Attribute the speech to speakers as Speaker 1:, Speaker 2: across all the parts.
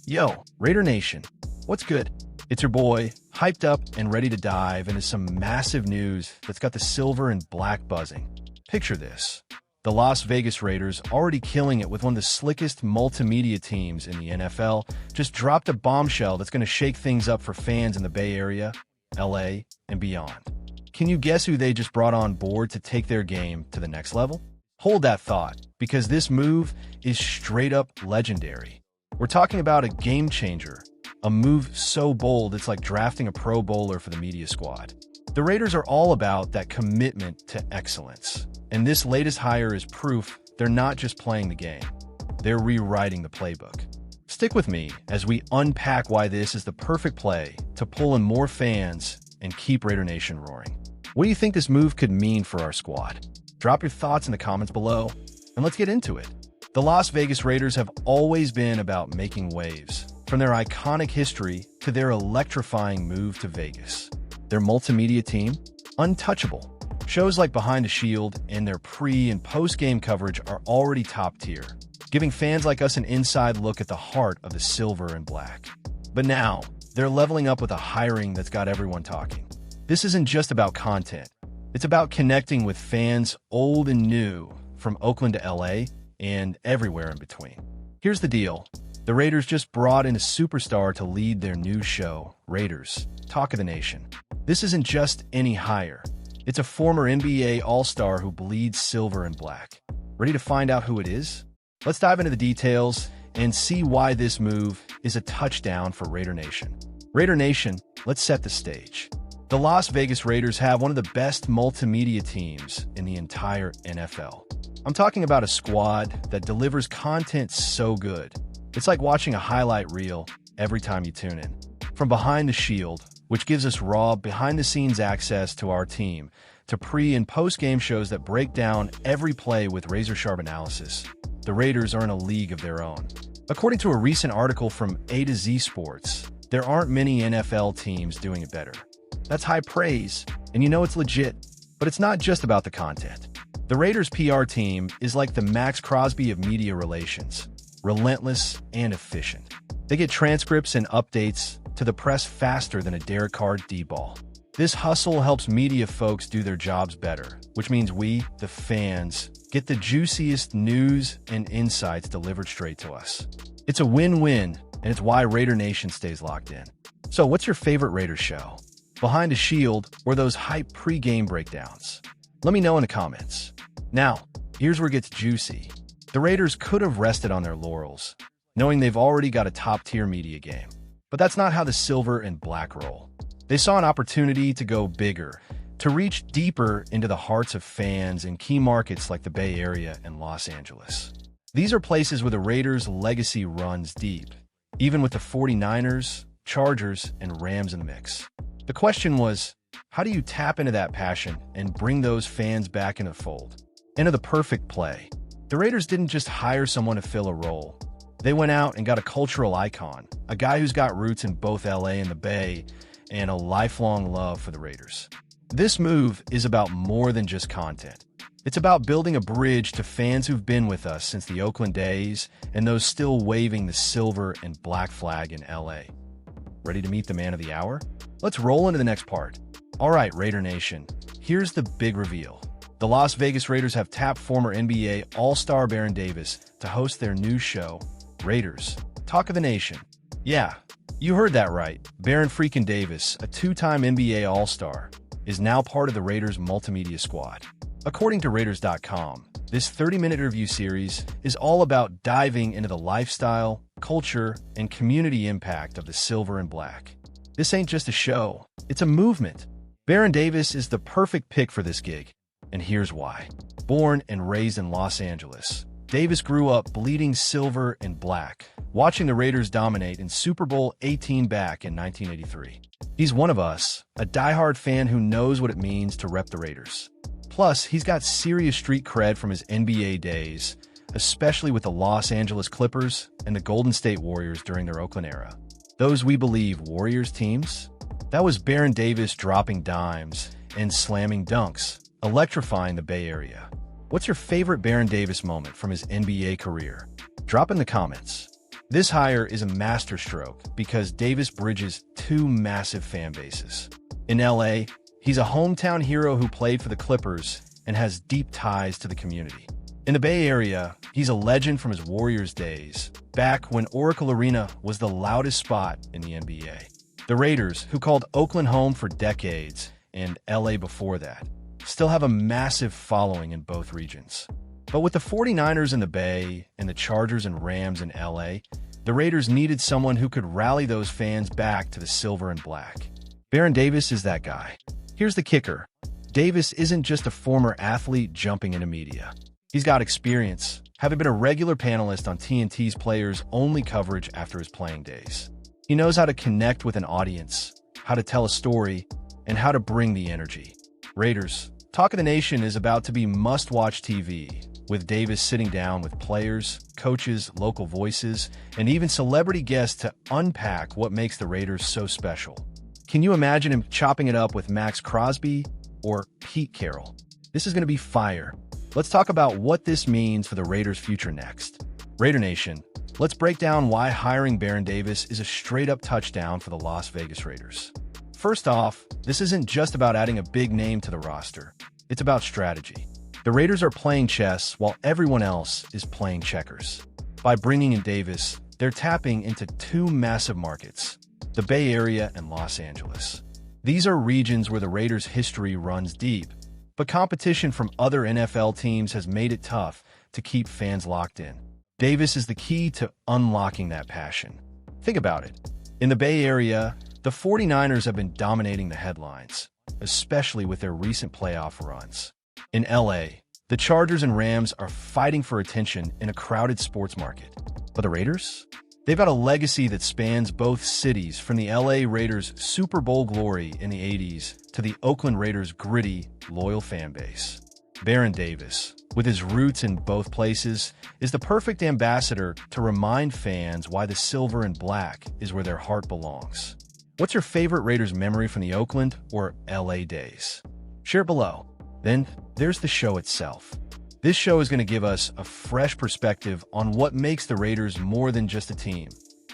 Speaker 1: Yo, Raider Nation, what's good? It's your boy, hyped up and ready to dive into some massive news that's got the silver and black buzzing. Picture this. The Las Vegas Raiders, already killing it with one of the slickest multimedia teams in the NFL, just dropped a bombshell that's going to shake things up for fans in the Bay Area, LA, and beyond. Can you guess who they just brought on board to take their game to the next level? Hold that thought, because this move is straight up legendary. We're talking about a game changer, a move so bold it's like drafting a Pro Bowler for the media squad. The Raiders are all about that commitment to excellence, and this latest hire is proof they're not just playing the game, they're rewriting the playbook. Stick with me as we unpack why this is the perfect play to pull in more fans and keep Raider Nation roaring. What do you think this move could mean for our squad? Drop your thoughts in the comments below, and let's get into it. The Las Vegas Raiders have always been about making waves, from their iconic history to their electrifying move to Vegas. Their multimedia team, untouchable. Shows like Behind the Shield and their pre- and post-game coverage are already top tier, giving fans like us an inside look at the heart of the silver and black. But now, they're leveling up with a hiring that's got everyone talking. This isn't just about content. It's about connecting with fans old and new, from Oakland to LA, and everywhere in between. Here's the deal. The Raiders just brought in a superstar to lead their new show, Raiders, Talk of the Nation. This isn't just any hire. It's a former NBA All-Star who bleeds silver and black. Ready to find out who it is? Let's dive into the details and see why this move is a touchdown for Raider Nation. Raider Nation, let's set the stage. The Las Vegas Raiders have one of the best multimedia teams in the entire NFL. I'm talking about a squad that delivers content so good. It's like watching a highlight reel every time you tune in. From Behind the Shield, which gives us raw, behind-the-scenes access to our team, to pre- and post-game shows that break down every play with razor-sharp analysis, the Raiders are in a league of their own. According to a recent article from A to Z Sports, there aren't many NFL teams doing it better. That's high praise, and you know it's legit. But it's not just about the content. The Raiders' PR team is like the Max Crosby of media relations, relentless and efficient. They get transcripts and updates to the press faster than a Derek Carr D-ball. This hustle helps media folks do their jobs better, which means we, the fans, get the juiciest news and insights delivered straight to us. It's a win-win, and it's why Raider Nation stays locked in. So what's your favorite Raiders show? Behind a Shield, or those hype pre-game breakdowns? Let me know in the comments. Now, here's where it gets juicy. The Raiders could have rested on their laurels, knowing they've already got a top-tier media game. But that's not how the silver and black roll. They saw an opportunity to go bigger, to reach deeper into the hearts of fans in key markets like the Bay Area and Los Angeles. These are places where the Raiders' legacy runs deep, even with the 49ers, Chargers, and Rams in the mix. The question was, how do you tap into that passion and bring those fans back into the fold? Into the perfect play. The Raiders didn't just hire someone to fill a role. They went out and got a cultural icon, a guy who's got roots in both LA and the Bay, and a lifelong love for the Raiders. This move is about more than just content. It's about building a bridge to fans who've been with us since the Oakland days and those still waving the silver and black flag in LA. Ready to meet the man of the hour? Let's roll into the next part. All right, Raider Nation, here's the big reveal. The Las Vegas Raiders have tapped former NBA All-Star Baron Davis to host their new show, Raiders, Talk of the Nation. Yeah, you heard that right. Baron freaking Davis, a two-time NBA All-Star, is now part of the Raiders multimedia squad. According to Raiders.com, this 30-minute interview series is all about diving into the lifestyle, culture, and community impact of the silver and black. This ain't just a show, it's a movement. Baron Davis is the perfect pick for this gig, and here's why. Born and raised in Los Angeles, Davis grew up bleeding silver and black, watching the Raiders dominate in Super Bowl 18 back in 1983. He's one of us, a diehard fan who knows what it means to rep the Raiders. Plus, he's got serious street cred from his NBA days, especially with the Los Angeles Clippers and the Golden State Warriors during their Oakland era. Those we believe Warriors teams? That was Baron Davis dropping dimes and slamming dunks, electrifying the Bay Area. What's your favorite Baron Davis moment from his NBA career? Drop in the comments. This hire is a masterstroke because Davis bridges two massive fan bases. In LA, he's a hometown hero who played for the Clippers and has deep ties to the community. In the Bay Area, he's a legend from his Warriors days, back when Oracle Arena was the loudest spot in the NBA. The Raiders, who called Oakland home for decades, and LA before that, still have a massive following in both regions. But with the 49ers in the Bay and the Chargers and Rams in LA, the Raiders needed someone who could rally those fans back to the silver and black. Baron Davis is that guy. Here's the kicker. Davis isn't just a former athlete jumping into media. He's got experience, having been a regular panelist on TNT's players-only coverage after his playing days. He knows how to connect with an audience, how to tell a story, and how to bring the energy. Raiders, Talk of the Nation is about to be must-watch TV, with Davis sitting down with players, coaches, local voices, and even celebrity guests to unpack what makes the Raiders so special. Can you imagine him chopping it up with Max Crosby or Pete Carroll? This is going to be fire. Let's talk about what this means for the Raiders' future next. Raider Nation, let's break down why hiring Baron Davis is a straight-up touchdown for the Las Vegas Raiders. First off, this isn't just about adding a big name to the roster. It's about strategy. The Raiders are playing chess while everyone else is playing checkers. By bringing in Davis, they're tapping into two massive markets, the Bay Area and Los Angeles. These are regions where the Raiders' history runs deep, but competition from other NFL teams has made it tough to keep fans locked in. Davis is the key to unlocking that passion. Think about it. In the Bay Area, the 49ers have been dominating the headlines, especially with their recent playoff runs. In LA, the Chargers and Rams are fighting for attention in a crowded sports market. But the Raiders? They've got a legacy that spans both cities, from the LA Raiders' Super Bowl glory in the 80s to the Oakland Raiders' gritty, loyal fan base. Baron Davis, with his roots in both places, is the perfect ambassador to remind fans why the silver and black is where their heart belongs. What's your favorite Raiders memory from the Oakland or LA days? Share it below. Then there's the show itself. This show is going to give us a fresh perspective on what makes the Raiders more than just a team.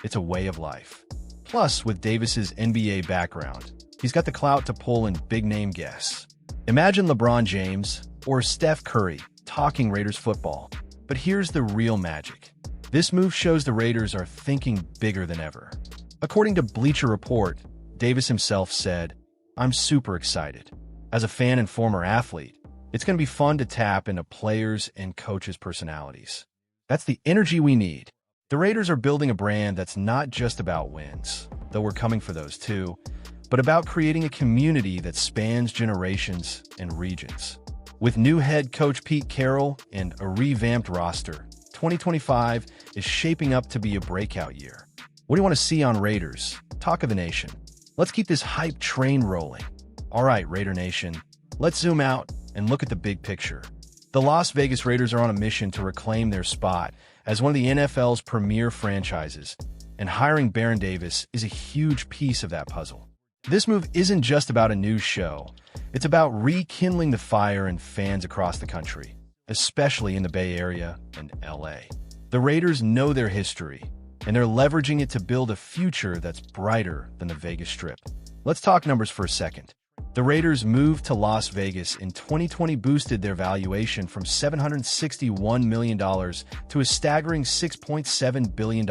Speaker 1: It's a way of life. Plus, with Davis's NBA background, he's got the clout to pull in big-name guests. Imagine LeBron James or Steph Curry talking Raiders football. But here's the real magic. This move shows the Raiders are thinking bigger than ever. According to Bleacher Report, Davis himself said, "I'm super excited. As a fan and former athlete, it's going to be fun to tap into players and coaches' personalities. That's the energy we need." The Raiders are building a brand that's not just about wins, though we're coming for those too, but about creating a community that spans generations and regions. With new head coach Pete Carroll and a revamped roster, 2025 is shaping up to be a breakout year. What do you want to see on Raiders? Talk of the Nation. Let's keep this hype train rolling. All right, Raider Nation, let's zoom out and look at the big picture. The Las Vegas Raiders are on a mission to reclaim their spot as one of the NFL's premier franchises, and hiring Baron Davis is a huge piece of that puzzle. This move isn't just about a new show. It's about rekindling the fire in fans across the country, especially in the Bay Area and LA. The Raiders know their history, and they're leveraging it to build a future that's brighter than the Vegas Strip. Let's talk numbers for a second. The Raiders' move to Las Vegas in 2020 boosted their valuation from $761 million to a staggering $6.7 billion,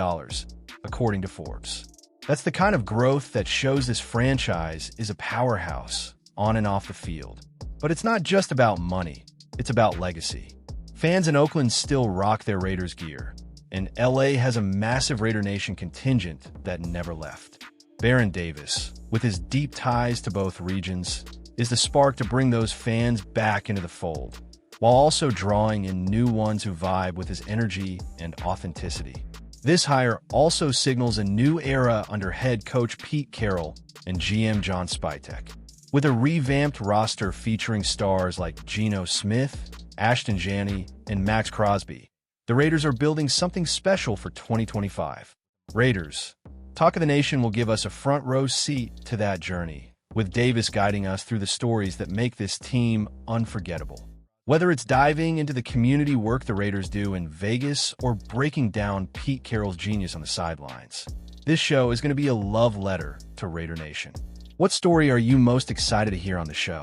Speaker 1: according to Forbes. That's the kind of growth that shows this franchise is a powerhouse on and off the field. But it's not just about money, it's about legacy. Fans in Oakland still rock their Raiders gear, and LA has a massive Raider Nation contingent that never left. Baron Davis, with his deep ties to both regions, is the spark to bring those fans back into the fold, while also drawing in new ones who vibe with his energy and authenticity. This hire also signals a new era under head coach Pete Carroll and GM John Spytek. With a revamped roster featuring stars like Geno Smith, Ashton, Jeanty, and Max Crosby, the Raiders are building something special for 2025. Raiders, Talk of the Nation will give us a front row seat to that journey, with Davis guiding us through the stories that make this team unforgettable. Whether it's diving into the community work the Raiders do in Vegas or breaking down Pete Carroll's genius on the sidelines, this show is going to be a love letter to Raider Nation. What story are you most excited to hear on the show?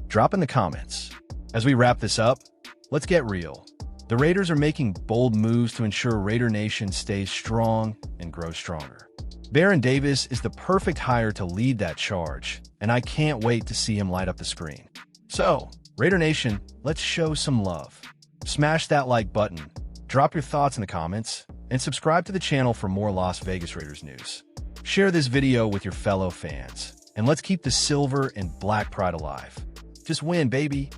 Speaker 1: Drop in the comments. As we wrap this up, let's get real. The Raiders are making bold moves to ensure Raider Nation stays strong and grows stronger. Baron Davis is the perfect hire to lead that charge, and I can't wait to see him light up the screen. So, Raider Nation, let's show some love. Smash that like button, drop your thoughts in the comments, and subscribe to the channel for more Las Vegas Raiders news. Share this video with your fellow fans, and let's keep the silver and black pride alive. Just win, baby!